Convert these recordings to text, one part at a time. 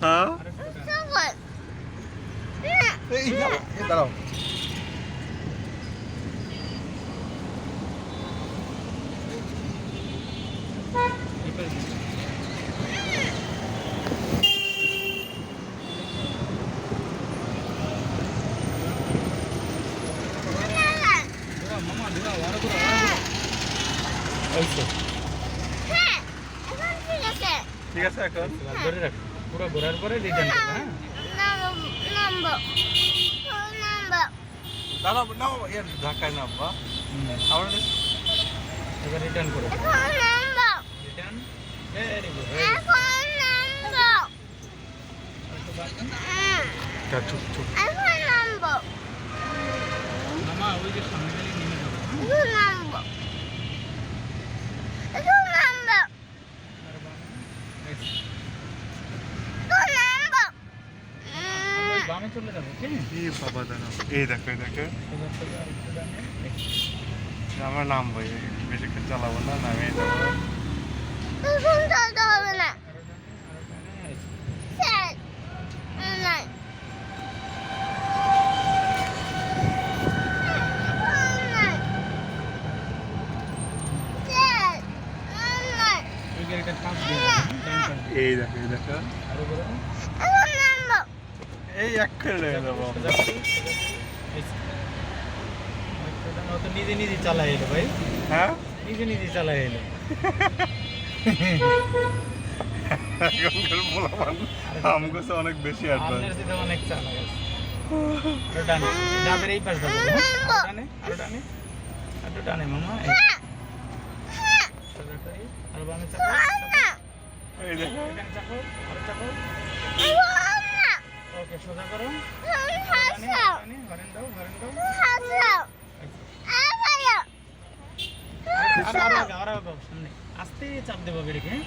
হ্যাঁ দাঁড়াও ঠিক আছে এখন ধরে রাখ পুরো ঘোরার পরে রিটার্ন করবে হ্যাঁ দাঁড়াও নাও এর ধাক্কায় নামবা আবার এবার রিটার্ন করো রিটার্ন ভেরি গুড চুপ চুপ মামা ওই যে সামনে গেলে নেমে যাবে বামে চলে যাবে ঠিক এই বাবা দাঁড়াও এই দেখো আমার নাম ভাই বেশিক্ষণ চালাবো না নামিয়ে দেবো ওই গাড়িটা পাঁচ দিয়ে এই দেখো আরো করে এই এক করে রেখে দেবো তো নিজে নিজে চালাই এলো ভাই হ্যাঁ নিজে নিজে চালাই এলো এখনকার পোলাপান আমগো চেয়ে অনেক বেশি অ্যাডভান্স আপনার সাথে অনেক চালা গেছে আরো টানে ডাবের এই পাশ যাবো আরো টানে আরো টানে মামা আরো বামে চাপো এই দেখো এখানে চাপো আরো চাপো ওকে সোজা করো হরেন দাও আরো আগাও সামনে আস্তে চাপ দেবো বেরেকে হ্যাঁ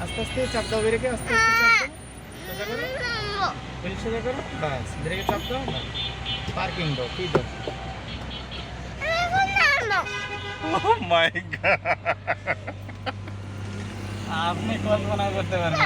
আস্তে আস্তে চাপ দাও বেরেকে আস্তে আস্তে চাপ দাও সোজা করো হুইল সোজা করো বাস বেরেকে চাপ দাও পার্কিং দাও কি দাও ও মাই গড আপনি কল্পনা করতে পারেন